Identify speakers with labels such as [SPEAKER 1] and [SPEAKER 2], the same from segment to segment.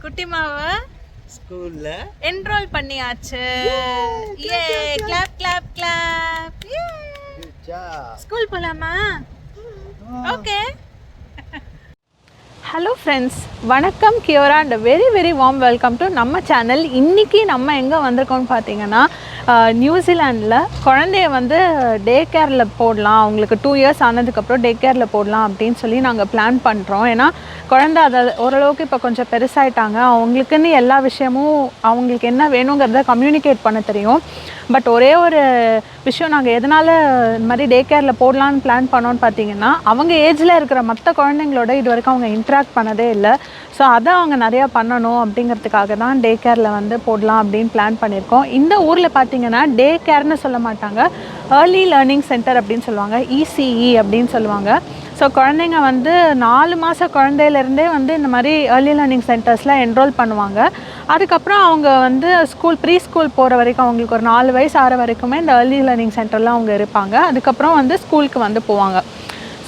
[SPEAKER 1] குட்டிமாவ
[SPEAKER 2] ஸ்கூல்ல
[SPEAKER 1] என்ரோல் பண்ணியாச்சு. ஏ கிளாப் கிளாப் கிளாப். ஸ்கூல் போலாமா? ஓகே. ஹலோ ஃப்ரெண்ட்ஸ், வணக்கம். கியோரா and very warm welcome to நம்ம சேனல். இன்றைக்கி நம்ம எங்கே வந்திருக்கோம்னு பார்த்தீங்கன்னா, நியூசிலாண்டில் குழந்தைய வந்து டே கேரில் போடலாம், அவங்களுக்கு 2 இயர்ஸ் ஆனதுக்கப்புறம் டே கேரில் போடலாம் அப்படின்னு சொல்லி நாங்கள் பிளான் பண்ணுறோம். ஏன்னா குழந்தை அதை ஓரளவுக்கு இப்போ கொஞ்சம் பெருசாயிட்டாங்க. அவங்களுக்குன்னு எல்லா விஷயமும் அவங்களுக்கு என்ன வேணுங்கிறத கம்யூனிகேட் பண்ண தெரியும். பட் ஒரே ஒரு விஷயம், நாங்கள் எதனால் இந்த மாதிரி டே கேரில் போடலான்னு பிளான் பண்ணோன்னு பார்த்தீங்கன்னா, அவங்க ஏஜில் இருக்கிற மற்ற குழந்தைங்களோட இது வரைக்கும் அவங்க இன்ட்ராக்ட் பண்ணதே இல்லை. ஸோ அதை அவங்க நிறையா பண்ணணும் அப்படிங்கிறதுக்காக தான் டே கேரில் வந்து போடலாம் அப்படின்னு பிளான் பண்ணியிருக்கோம். இந்த ஊரில் பார்த்தீங்கன்னா டே கேர்னு சொல்ல மாட்டாங்க, ஏர்லி லேர்னிங் சென்டர் அப்படின்னு சொல்லுவாங்க, இசிஇ அப்படின்னு சொல்லுவாங்க. ஸோ குழந்தைங்க வந்து 4 மாத குழந்தையிலேருந்தே வந்து இந்த மாதிரி ஏர்லி லேர்னிங் சென்டர்ஸில் என்ரோல் பண்ணுவாங்க. அதுக்கப்புறம் அவங்க வந்து ப்ரீ ஸ்கூல் போகிற வரைக்கும், அவங்களுக்கு ஒரு 4 வயசு ஆகிற வரைக்குமே இந்த ஏர்லி லேர்னிங் சென்டரில் அவங்க இருப்பாங்க. அதுக்கப்புறம் வந்து ஸ்கூலுக்கு வந்து போவாங்க.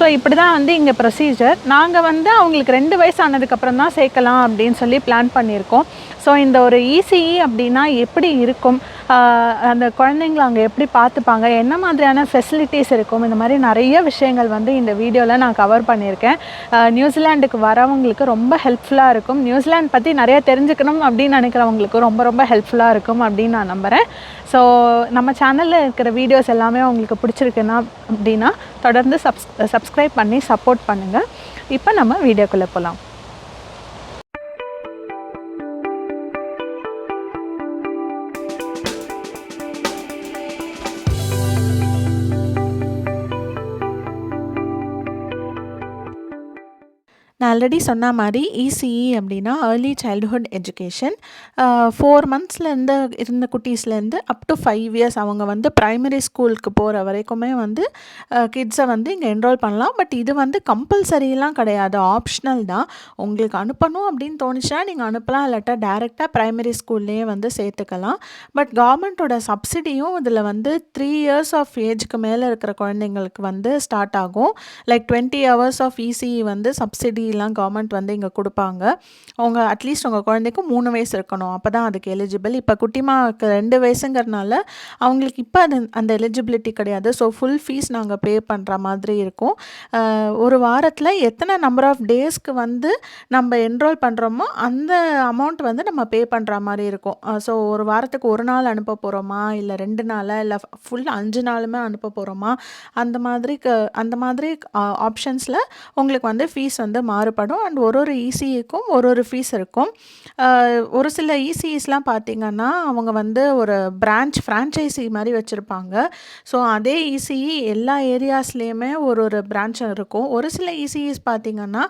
[SPEAKER 1] ஸோ இப்படி தான் வந்து இங்கே ப்ரொசீஜர். நாங்கள் வந்து அவங்களுக்கு 2 வயசு ஆனதுக்கப்புறம் தான் சேர்க்கலாம் அப்படின்னு சொல்லி பிளான் பண்ணியிருக்கோம். ஸோ இந்த ஒரு இசிஇ அப்படின்னா எப்படி இருக்கும், அந்த குழந்தைங்கள அங்கே எப்படி பார்த்துப்பாங்க, என்ன மாதிரியான ஃபெசிலிட்டிஸ் இருக்கும், இந்த மாதிரி நிறைய விஷயங்கள் வந்து இந்த வீடியோவில் நான் கவர் பண்ணியிருக்கேன். நியூசிலாண்டுக்கு வரவங்களுக்கு ரொம்ப ஹெல்ப்ஃபுல்லாக இருக்கும். நியூசிலாண்ட் பற்றி நிறைய தெரிஞ்சுக்கணும் அப்படின்னு நினைக்கிறவங்களுக்கு ரொம்ப ஹெல்ப்ஃபுல்லாக இருக்கும் அப்படின்னு நான் நம்புகிறேன். ஸோ நம்ம சேனலில் இருக்கிற வீடியோஸ் எல்லாமே உங்களுக்கு பிடிச்சிருக்குன்னா அப்படின்னா தொடர்ந்து சப்ஸ்கிரைப் பண்ணி சப்போர்ட் பண்ணுங்கள். இப்போ நம்ம வீடியோக்குள்ளே போகலாம். நான் ஆல்ரெடி சொன்ன மாதிரி இசிஇ அப்படின்னா ஏர்லி சைல்டுஹுட் எஜுகேஷன். 4 மந்த்ஸ்லேருந்து இருந்த குட்டீஸ்லேருந்து அப் டு 5 இயர்ஸ் அவங்க வந்து ப்ரைமரி ஸ்கூலுக்கு போகிற வரைக்குமே வந்து கிட்ஸை வந்து இங்கே என்ரோல் பண்ணலாம். பட் இது வந்து கம்பல்சரிலாம் கிடையாது, ஆப்ஷனல் தான். உங்களுக்கு அனுப்பணும் அப்படின்னு தோணுச்சுன்னா நீங்கள் அனுப்பலாம், இல்லாட்டா டேரெக்டாக ப்ரைமரி ஸ்கூல்லேயே வந்து சேர்த்துக்கலாம். பட் கவர்மெண்ட்டோட சப்சிடியும் இதில் வந்து 3 இயர்ஸ் ஆஃப் ஏஜுக்கு மேலே இருக்கிற குழந்தைங்களுக்கு வந்து ஸ்டார்ட் ஆகும். லைக் 20 ஹவர்ஸ் ஆஃப் இசிஇ வந்து சப்சிடி எல்லாம் கவர்மெண்ட் வந்து இங்கே கொடுப்பாங்க. அவங்க அட்லீஸ்ட் உங்கள் குழந்தைக்கு 3 வயசு இருக்கணும், அப்போ தான் அதுக்கு எலிஜிபிள். இப்போ குட்டிமாவுக்கு 2 வயசுங்கிறனால அவங்களுக்கு இப்போ அந்த எலிஜிபிலிட்டி கிடையாது. ஸோ ஃபுல் ஃபீஸ் நாங்கள் பே பண்ணுற மாதிரி இருக்கும். ஒரு வாரத்தில் எத்தனை நம்பர் ஆஃப் டேஸ்க்கு வந்து நம்ம என்ரோல் பண்ணுறோமோ அந்த அமௌண்ட் வந்து நம்ம பே பண்ணுற மாதிரி இருக்கும். ஸோ ஒரு வாரத்துக்கு 1 நாள் அனுப்ப போகிறோமா, இல்லை 2 நாளாக, இல்லை ஃபுல் 5 நாளுமே அனுப்ப போகிறோமா, அந்த மாதிரி ஆப்ஷன்ஸில் உங்களுக்கு வந்து ஃபீஸ் வந்து மாறுபடும். அண்ட் ஒரு இசிஇக்கும் ஒரு ஃபீஸ் இருக்கும். ஒரு சில இசிஇஸ்லாம் பார்த்திங்கன்னா அவங்க வந்து ஒரு ஃப்ரான்ச்சைசி மாதிரி வச்சுருப்பாங்க. ஸோ அதே இசிஇ எல்லா ஏரியாஸ்லேயுமே ஒரு பிரான்ச் இருக்கும். ஒரு சில இசிஇஸ் பார்த்திங்கன்னா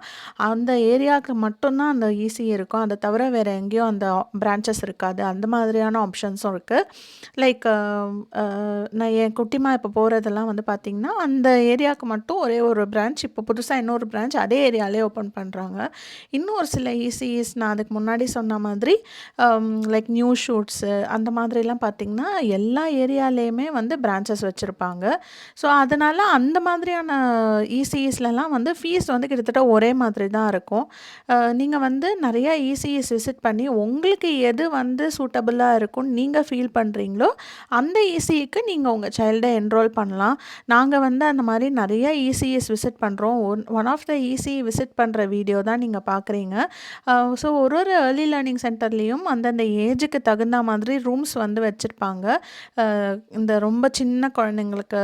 [SPEAKER 1] அந்த ஏரியாவுக்கு மட்டும்தான் அந்த இசிஇ இருக்கும், அதை தவிர வேறு எங்கேயும் அந்த பிரான்ச்சஸ் இருக்காது. அந்த மாதிரியான ஆப்ஷன்ஸும் இருக்குது. லைக் நான் என் குட்டிமா இப்போ போகிறதெல்லாம் வந்து பார்த்திங்கன்னா அந்த ஏரியாவுக்கு மட்டும் ஒரே ஒரு பிரான்ச், இப்போ புதுசாக இன்னொரு பிரான்ச் அதே ஏரியாலே ஓப்பன் பண்ணுறாங்க. இன்னும் ஒரு சில இசிஇஸ் நான் அதுக்கு முன்னாடி சொன்ன மாதிரி லைக் நியூ ஷூட்ஸு அந்த மாதிரிலாம் பார்த்திங்கன்னா எல்லா ஏரியாலேயுமே வந்து பிரான்ச்சஸ் வச்சுருப்பாங்க. ஸோ அதனால் அந்த மாதிரியான இசிஇஸ்லலாம் வந்து ஃபீஸ் வந்து கிட்டத்தட்ட ஒரே மாதிரி தான் இருக்கும். நீங்கள் வந்து நிறையா இசிஇஸ் விசிட் பண்ணி உங்களுக்கு எது வந்து சூட்டபுளாக இருக்கும்னு நீங்கள் ஃபீல் பண்ணுறீங்களோ அந்த இசிஇக்கு நீங்கள் உங்கள் சைல்டை என்ரோல் பண்ணலாம். நாங்கள் வந்து அந்த மாதிரி நிறைய இசிஇஸ் விசிட் பண்ணுறோம். One of the ECE visit பண்ணுற வீடியோ தான் நீங்கள் பார்க்குறீங்க. ஸோ ஒரு ஏர்லி லேர்னிங் சென்டர்லேயும் அந்தந்த ஏஜுக்கு தகுந்த மாதிரி ரூம்ஸ் வந்து வச்சுருப்பாங்க. இந்த ரொம்ப சின்ன குழந்தைங்களுக்கு,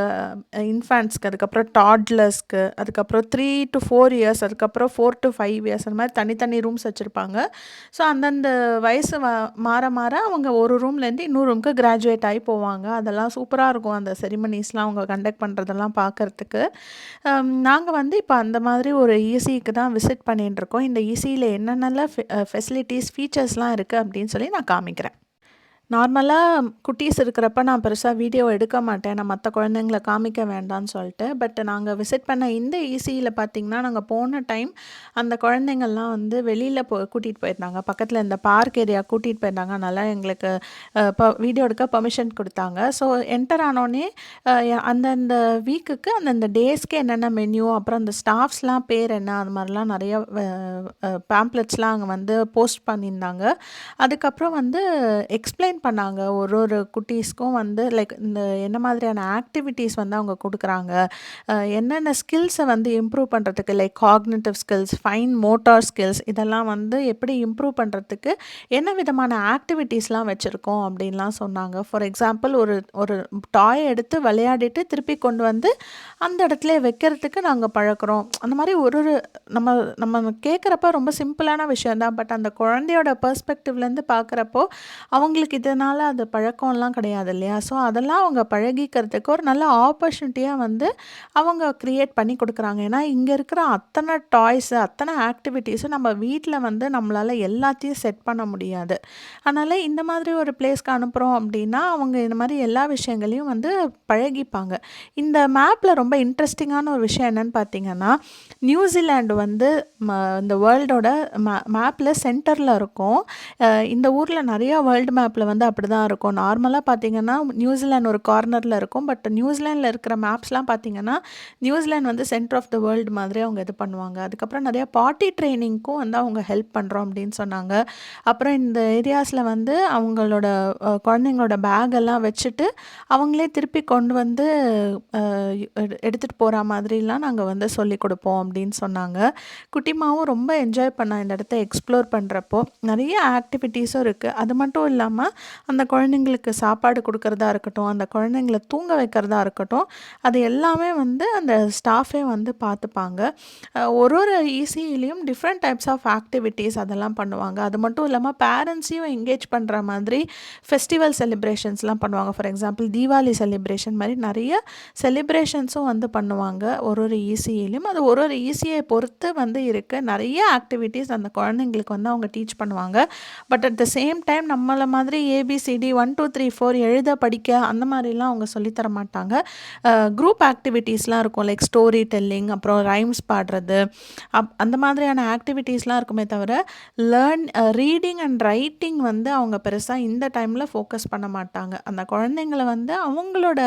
[SPEAKER 1] இன்ஃபேண்ட்ஸ்க்கு, அதுக்கப்புறம் டாட்லர்ஸ்க்கு, அதுக்கப்புறம் 3 to 4 இயர்ஸ், அதுக்கப்புறம் 4 to 5 இயர்ஸ், அந்த மாதிரி தனித்தனி ரூம்ஸ் வச்சுருப்பாங்க. ஸோ அந்தந்த வயசு மாற அவங்க ஒரு ரூம்லேருந்து இன்னொரு ரூமுக்கு கிராஜுவேட் ஆகி போவாங்க. அதெல்லாம் சூப்பராக இருக்கும், அந்த செரிமனிஸ்லாம் அவங்க கண்டக்ட் பண்ணுறதெல்லாம் பார்க்குறதுக்கு. நாங்கள் வந்து இப்போ அந்த மாதிரி ஒரு இசிஇக்கு தான் விசிட் பண்ணிட்டுருக்கோம். இந்த இசிஇயில் என்னென்னலாம் ஃபெசிலிட்டிஸ், ஃபீச்சர்ஸ்லாம் இருக்குது அப்படின்னு சொல்லி நான் காமிக்கிறேன். நார்மலா குட்டீஸ் இருக்கிறப்ப நான் பெருசா வீடியோ எடுக்க மாட்டேன். நான் மத்த குழந்தைங்கள காமிக்க வேண்டான்னு சொல்ட்டு. பட் நாங்க விசிட் பண்ண இந்த ஈசியில பார்த்தீங்கன்னா, நாங்க போன டைம் அந்த குழந்தைங்கள்லாம் வந்து வெளியில கூட்டிட்டு போயிருந்தாங்க. பக்கத்தில இந்த பார்க் ஏரியா கூட்டிட்டு போயிருந்தாங்க. அதனால எங்களுக்கு வீடியோ எடுக்க பெர்மிஷன் குடுத்தாங்க. ஸோ என்டர் ஆனோனே அந்தந்த வீக்குக்கு அந்தந்த டேஸ்க்கு என்னென்ன மெனு, அப்புறம் அந்த ஸ்டாஃப்ஸ்லாம் பேர் என்ன, அது மாரிலாம் நெறைய பேம்ப்ளெட்ஸ்லாம் அங்க வந்து போஸ்ட் பண்ணியிருந்தாங்க. அதுக்கப்புறம் வந்து எக்ஸ்பிளைன் பண்ணாங்க. ஒரு ஒரு குட்டீஸ்க்கும் வந்து லைக் இந்த என்ன மாதிரியான ஆக்டிவிட்டீஸ் வந்து அவங்க குடுக்குறாங்க. என்னென்ன ஸ்கில்ஸை வந்து இம்ப்ரூவ் பண்ணுறதுக்கு like cognitive skills, fine motor skills இதெல்லாம் வந்து எப்படி இம்ப்ரூவ் பண்ணுறதுக்கு என்ன விதமான ஆக்டிவிட்டீஸ்லாம் வச்சுருக்கோம் அப்படின்லாம் சொன்னாங்க. ஃபார் எக்ஸாம்பிள் ஒரு ஒரு டாய் எடுத்து விளையாடிட்டு திருப்பி கொண்டு வந்து அந்த இடத்துல வைக்கிறதுக்கு நாங்கள் பழக்கிறோம். அந்த மாதிரி ஒரு ஒரு நம்ம நம்ம கேட்குறப்ப ரொம்ப சிம்பிளான விஷயம் தான். பட் அந்த குழந்தையோட பெர்ஸ்பெக்டிவ்லேருந்து பார்க்குறப்போ அவங்களுக்கு இதனால் அது பழக்கம்லாம் கிடையாது இல்லையா? ஸோ அதெல்லாம் அவங்க பழகிக்கிறதுக்கு ஒரு நல்ல ஆப்பர்ச்சுனிட்டியாக வந்து அவங்க க்ரியேட் பண்ணி கொடுக்குறாங்க. ஏன்னா இங்கே இருக்கிற அத்தனை டாய்ஸு அத்தனை ஆக்டிவிட்டீஸும் நம்ம வீட்டில் வந்து நம்மளால் எல்லாத்தையும் செட் பண்ண முடியாது. அதனால் இந்த மாதிரி ஒரு பிளேஸ்க்கு அனுப்புகிறோம் அப்படின்னா அவங்க இந்த மாதிரி எல்லா விஷயங்களையும் வந்து பழகிப்பாங்க. இந்த மேப்பில் ரொம்ப இன்ட்ரெஸ்டிங்கான ஒரு விஷயம் என்னன்னு பார்த்தீங்கன்னா, நியூசிலாண்டு வந்து இந்த வேர்ல்டோட மேப்பில் சென்டரில் இருக்கும். இந்த ஊரில் நிறையா வேர்ல்டு மேப்பில் வந்து அப்படி தான் இருக்கும். நார்மலாக பார்த்தீங்கன்னா நியூசிலாந்து ஒரு கார்னரில் இருக்கும். பட் நியூசிலாண்டில் இருக்கிற மேப்ஸ்லாம் பார்த்தீங்கன்னா நியூசிலாந்து வந்து சென்டர் ஆஃப் த வேர்ல்டு மாதிரி அவங்க இது பண்ணுவாங்க. அதுக்கப்புறம் நிறையா பாட்டி ட்ரைனிங்க்கும் வந்து அவங்க ஹெல்ப் பண்ணுறோம் அப்படின்னு சொன்னாங்க. அப்புறம் இந்த ஏரியாஸில் வந்து அவங்களோட குழந்தைங்களோட பேக்கெல்லாம் வச்சுட்டு அவங்களே திருப்பி கொண்டு வந்து எடுத்துகிட்டு போகிற மாதிரிலாம் நாங்கள் வந்து சொல்லிக் கொடுப்போம் அப்படின்னு சொன்னாங்க. குட்டிமாவும் ரொம்ப என்ஜாய் பண்ணா இந்த இடத்த எக்ஸ்ப்ளோர் பண்ணுறப்போ. நிறைய ஆக்டிவிட்டீஸும் இருக்குது. அது மட்டும் இல்லாமல் அந்த குழந்தைங்களுக்கு சாப்பாடு கொடுக்கறதா இருக்கட்டும், அந்த குழந்தைங்கள தூங்க வைக்கிறதா இருக்கட்டும், அது எல்லாமே வந்து அந்த ஸ்டாஃபே வந்து பார்த்துப்பாங்க. ஒரு ஒரு ஈசியிலையும் டிஃப்ரெண்ட் டைப்ஸ் ஆஃப் ஆக்டிவிட்டீஸ் அதெல்லாம் பண்ணுவாங்க. அது மட்டும் இல்லாமல் பேரண்ட்ஸையும் என்கேஜ் பண்ணுற மாதிரி ஃபெஸ்டிவல் செலிப்ரேஷன்ஸ்லாம் பண்ணுவாங்க. ஃபார் எக்ஸாம்பிள் தீபாவளி செலிப்ரேஷன் மாதிரி நிறைய செலிப்ரேஷன்ஸும் வந்து பண்ணுவாங்க ஒரு ஒரு ஈசியிலையும். அது ஒரு ஒரு ஈசியை பொறுத்து வந்து இருக்குது. நிறைய ஆக்டிவிட்டீஸ் அந்த குழந்தைங்களுக்கு வந்து அவங்க டீச் பண்ணுவாங்க. But at the same time நம்மள மாதிரி ஏபிசிடி 1 2 3 4 எழுத படிக்க அந்த மாதிரிலாம் அவங்க சொல்லித்தர மாட்டாங்க. குரூப் ஆக்டிவிட்டீஸ்லாம் இருக்கும். லைக் ஸ்டோரி டெல்லிங், அப்புறம் ரைம்ஸ் பாடுறது, அந்த மாதிரியான ஆக்டிவிட்டீஸ்லாம் இருக்குமே தவிர ரீடிங் அண்ட் ரைட்டிங் வந்து அவங்க பெருசாக இந்த டைமில் ஃபோக்கஸ் பண்ண மாட்டாங்க. அந்த குழந்தைங்களை வந்து அவங்களோட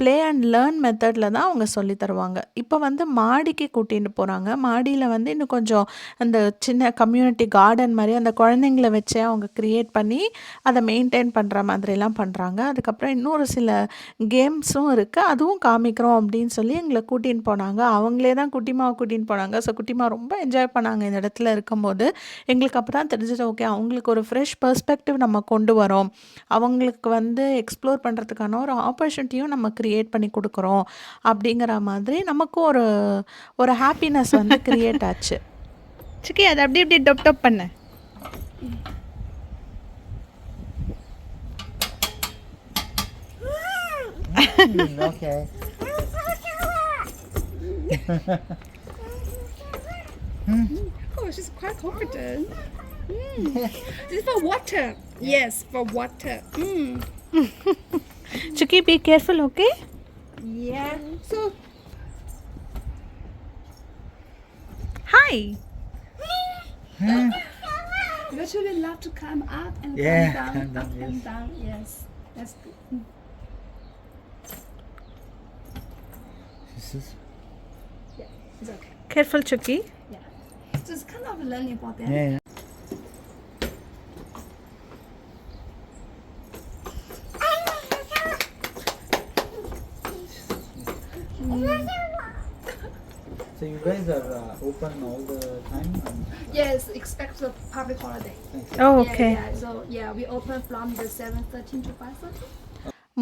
[SPEAKER 1] ப்ளே அண்ட் லேர்ன் மெத்தடில் தான் அவங்க சொல்லி தருவாங்க. இப்போ வந்து மாடிக்கு கூட்டிகிட்டு போகிறாங்க. மாடியில் வந்து இன்னும் கொஞ்சம் அந்த சின்ன கம்யூனிட்டி கார்டன் மாதிரி அந்த குழந்தைங்கள வச்சே அவங்க க்ரியேட் பண்ணி அதை மெயின்டைன் பண்ணுற மாதிரிலாம் பண்ணுறாங்க. அதுக்கப்புறம் இன்னொரு சில கேம்ஸும் இருக்குது. அதுவும் காமிக்கிறோம் அப்படின்னு சொல்லி எங்களை கூட்டின்னு போனாங்க. அவங்களே தான் குட்டிமாவை கூட்டின்னு போனாங்க. ஸோ குட்டிமா ரொம்ப என்ஜாய் பண்ணாங்க இந்த இடத்துல இருக்கும்போது. எங்களுக்கு அப்போ தான் தெரிஞ்சது, ஓகே அவங்களுக்கு ஒரு ஃப்ரெஷ் பெர்ஸ்பெக்டிவ் நம்ம கொண்டு வரோம். அவங்களுக்கு வந்து எக்ஸ்ப்ளோர் பண்ணுறதுக்கான ஒரு ஆப்பர்ச்சுனிட்டியும் நம்ம க்ரியேட் பண்ணி கொடுக்குறோம் அப்படிங்கிற மாதிரி நமக்கும் ஒரு ஒரு ஹாப்பினஸ் வந்து க்ரியேட் ஆச்சு. சிக்கி அதை அப்படி இப்படி டப் டப் பண்ண.
[SPEAKER 2] Okay.
[SPEAKER 3] Oh, she's quite confident. This is for water. Yes, for water.
[SPEAKER 1] Chicky, be careful, okay?
[SPEAKER 3] Yeah. So,
[SPEAKER 1] Hi.
[SPEAKER 3] the children love to climb up and
[SPEAKER 2] Yeah,
[SPEAKER 3] climb
[SPEAKER 2] climb
[SPEAKER 3] down,
[SPEAKER 2] down,
[SPEAKER 3] up and
[SPEAKER 2] yes.
[SPEAKER 3] down. Yes, that's good.
[SPEAKER 2] This is
[SPEAKER 3] It's okay.
[SPEAKER 1] Careful, Chicky.
[SPEAKER 3] Yeah. So it's kind of learning for them.
[SPEAKER 2] yeah. So you guys are open all the time?
[SPEAKER 3] Yes, expect the public holiday.
[SPEAKER 1] Oh, okay.
[SPEAKER 3] Yeah, yeah. So yeah, we open from the 7:13 to 5:30.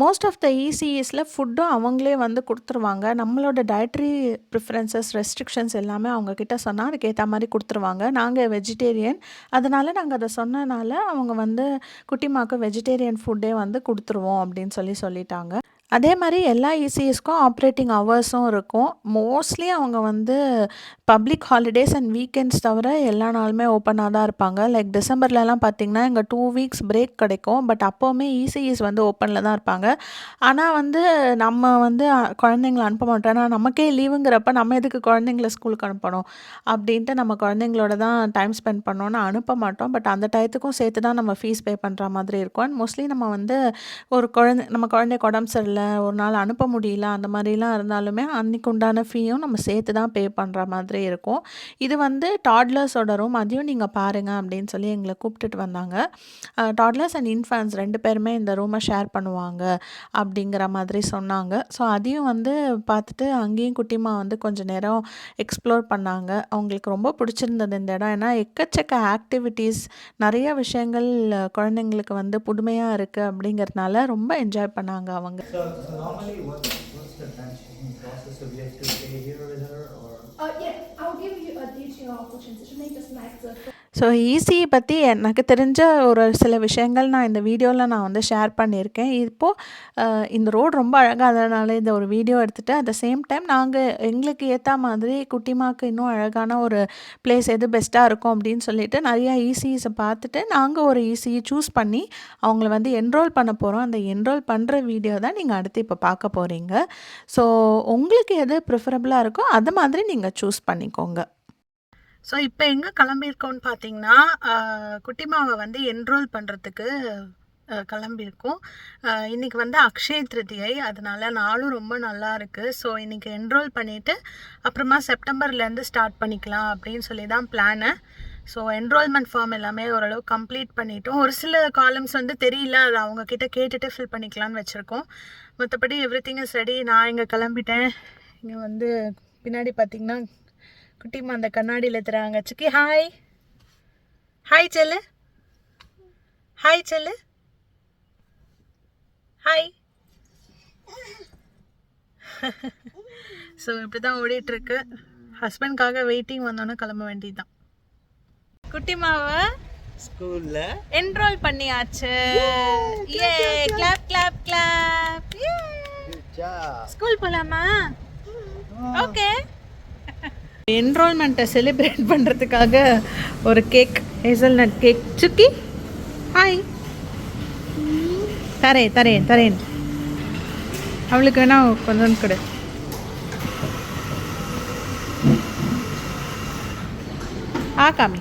[SPEAKER 1] Most of the இசிஎஸ்ல ஃபுட்டும் அவங்களே வந்து கொடுத்துருவாங்க. நம்மளோட dietary preferences, restrictions எல்லாமே அவங்கக்கிட்ட சொன்னால் அதுக்கேற்ற மாதிரி கொடுத்துருவாங்க. நாங்கள் வெஜிடேரியன், அதனால் நாங்கள் அதை சொன்னனால அவங்க வந்து குட்டிமாக்கு வெஜிடேரியன் ஃபுட்டே வந்து கொடுத்துருவோம் அப்படின்னு சொல்லிட்டாங்க. அதே மாரி எல்லா இசிஎஸ்க்கும் ஆப்ரேட்டிங் ஹவர்ஸும் இருக்கும். மோஸ்ட்லி அவங்க வந்து பப்ளிக் ஹாலிடேஸ் அண்ட் வீக்கெண்ட்ஸ் தவிர எல்லா நாளுமே ஓப்பனா தான் இருப்பாங்க. லைக் டிசம்பர்லலாம் பார்த்தீங்கன்னா, எங்க 2 வீக்ஸ் பிரேக் கிடைக்கும். பட் அப்பவுமே இசிஎஸ் வந்து ஓப்பன்ல தான் இருப்பாங்க. ஆனா வந்து நம்ம வந்து குழந்தைங்கள அனுப்ப மாட்டோம். ஏன்னா நமக்கே லீவுங்கிறப்ப நம்ம எதுக்கு குழந்தைங்கள ஸ்கூலுக்கு அனுப்பணும்? அப்படின்ட்டு நம்ம குழந்தைங்களோட தான் டைம் ஸ்பெண்ட் பண்ணோம்னு அனுப்ப மாட்டோம். பட் அந்த டயத்துக்கும் சேர்த்து தான் நம்ம ஃபீஸ் பே பண்ற மாதிரி இருக்கும். அண்ட் மோஸ்ட்லி நம்ம வந்து நம்ம குழந்தைக்கு உடம்பு சரியில்ல, ஒரு நாள் அனுப்ப முடியல, அந்த மாதிரிலாம் இருந்தாலுமே அன்னைக்கு உண்டான ஃபீயும் நம்ம சேர்த்து தான் பே பண்ணுற மாதிரி இருக்கும். இது வந்து டாட்லர்ஸோட ரூம், அதையும் நீங்கள் பாருங்க அப்படின்னு சொல்லி எங்களை கூப்பிட்டுட்டு வந்தாங்க. டாட்லர்ஸ் அண்ட் இன்ஃபேன்ட்ஸ் 2 பேருமே இந்த ரூமை ஷேர் பண்ணுவாங்க அப்படிங்கிற மாதிரி சொன்னாங்க. ஸோ அதையும் வந்து பார்த்துட்டு அங்கேயும் குட்டிமா வந்து கொஞ்சம் நேரம் எக்ஸ்ப்ளோர் பண்ணாங்க. அவங்களுக்கு ரொம்ப பிடிச்சிருந்தது இந்த இடம். ஏன்னா எக்கச்சக்க ஆக்டிவிட்டீஸ், நிறைய விஷயங்கள் குழந்தைங்களுக்கு வந்து புதுமையாக இருக்குது அப்படிங்கிறதுனால ரொம்ப என்ஜாய் பண்ணாங்க அவங்க.
[SPEAKER 2] So normally what's the transition process? So we have to stay here with her or?
[SPEAKER 3] Yeah, I'll give you a detail of the transition. Maybe just like the.
[SPEAKER 1] So ECE பற்றி எனக்கு தெரிஞ்ச ஒரு சில விஷயங்கள் நான் இந்த வீடியோவில் நான் வந்து ஷேர் பண்ணியிருக்கேன். இப்போது இந்த ரோடு ரொம்ப அழகாக அதனால இந்த ஒரு வீடியோ எடுத்துகிட்டு அட் த சேம் டைம் நாங்கள் எங்களுக்கு ஏற்ற மாதிரி குட்டிமாக்கு இன்னும் அழகான ஒரு பிளேஸ் எது பெஸ்ட்டாக இருக்கும் அப்படின்னு சொல்லிட்டு நிறையா இசிஇஸை பார்த்துட்டு நாங்கள் ஒரு இசிஇ சூஸ் பண்ணி அவங்கள வந்து என்ரோல் பண்ண போகிறோம். அந்த என்ரோல் பண்ணுற வீடியோ தான் நீங்கள் அடுத்து இப்போ பார்க்க போகிறீங்க. ஸோ உங்களுக்கு எது ப்ரிஃபரபுளாக இருக்கோ அது மாதிரி நீங்கள் சூஸ் பண்ணிக்கோங்க. ஸோ இப்போ எங்கே கிளம்பியிருக்கோன்னு பார்த்தீங்கன்னா, குட்டிமாவை வந்து என்ரோல் பண்ணுறதுக்கு கிளம்பியிருக்கோம். இன்றைக்கி வந்து அக்ஷய திருதியை, அதனால நாளும் ரொம்ப நல்லா இருக்குது. ஸோ இன்றைக்கி என்ரோல் பண்ணிவிட்டு அப்புறமா செப்டம்பர்லேருந்து ஸ்டார்ட் பண்ணிக்கலாம் அப்படின்னு சொல்லி தான் பிளானு. ஸோ என்ரோல்மெண்ட் ஃபார்ம் எல்லாமே ஓரளவு கம்ப்ளீட் பண்ணிட்டோம். ஒரு சில காலம்ஸ் வந்து தெரியல, அது அவங்கக்கிட்ட கேட்டுட்டு ஃபில் பண்ணிக்கலான்னு வச்சுருக்கோம். மற்றபடி எவ்ரிதிங் இஸ் ரெடி. நான் இங்கே கிளம்பிட்டேன். இங்கே வந்து பின்னாடி பார்த்திங்கன்னா குட்டிமா அந்த கண்ணாடியில் தராங்க. சிக்கி hi, hi cell, hi cell, hi. So இப்படி தான் ஓடிட்டுருக்கு. ஹஸ்பண்ட்காக வெயிட்டிங், வந்தோன்னே கிளம்ப வேண்டியதுதான். குட்டிமாவை
[SPEAKER 2] ஸ்கூல்ல
[SPEAKER 1] என்ரோல் பண்ணியாச்சு. ஏ கிளாப் கிளாப் கிளாப். ஸ்கூல் போலாமா? ஓகே. என்ரோல்மெண்ட்டை செலிப்ரேட் பண்ணுறதுக்காக ஒரு கேக், ஹேசல்நட் கேக். சுக்கி ஹாய். தரேன் அவளுக்கு வேணா கொஞ்சம் கொடு. காமி.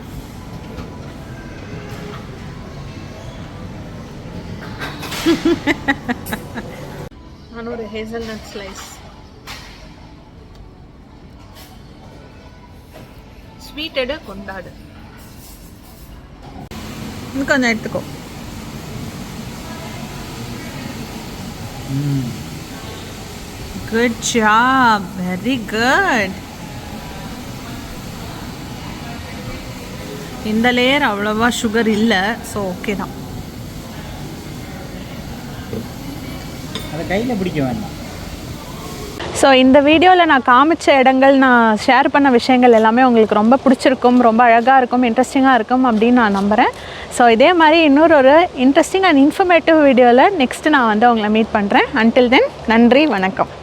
[SPEAKER 1] நான் ஒரு ஹேசல்நட் ஸ்லைஸ். ஸ்வீட் எடு, கொண்டாடு. இன்னும் கொஞ்சம் எடுத்துக்கோ. Good job, very good. இந்த லேயர் அவ்வளோவா சுகர் இல்லை, ஸோ ஓகே தான்.
[SPEAKER 2] அதை கையில் பிடிக்க வேண்டாம்.
[SPEAKER 1] ஸோ இந்த வீடியோவில் நான் காமிச்ச இடங்கள், நான் ஷேர் பண்ண விஷயங்கள் எல்லாமே உங்களுக்கு ரொம்ப பிடிச்சிருக்கும், ரொம்ப அழகாக இருக்கும், இன்ட்ரெஸ்டிங்காக இருக்கும் அப்படின்னு நான் நம்புகிறேன். ஸோ இதே மாதிரி இன்னொரு இன்ட்ரெஸ்டிங் அண்ட் இன்ஃபர்மேட்டிவ் வீடியோவில் நெக்ஸ்ட்டு நான் வந்து உங்களை மீட் பண்ணுறேன். அன்டில் தென், நன்றி, வணக்கம்.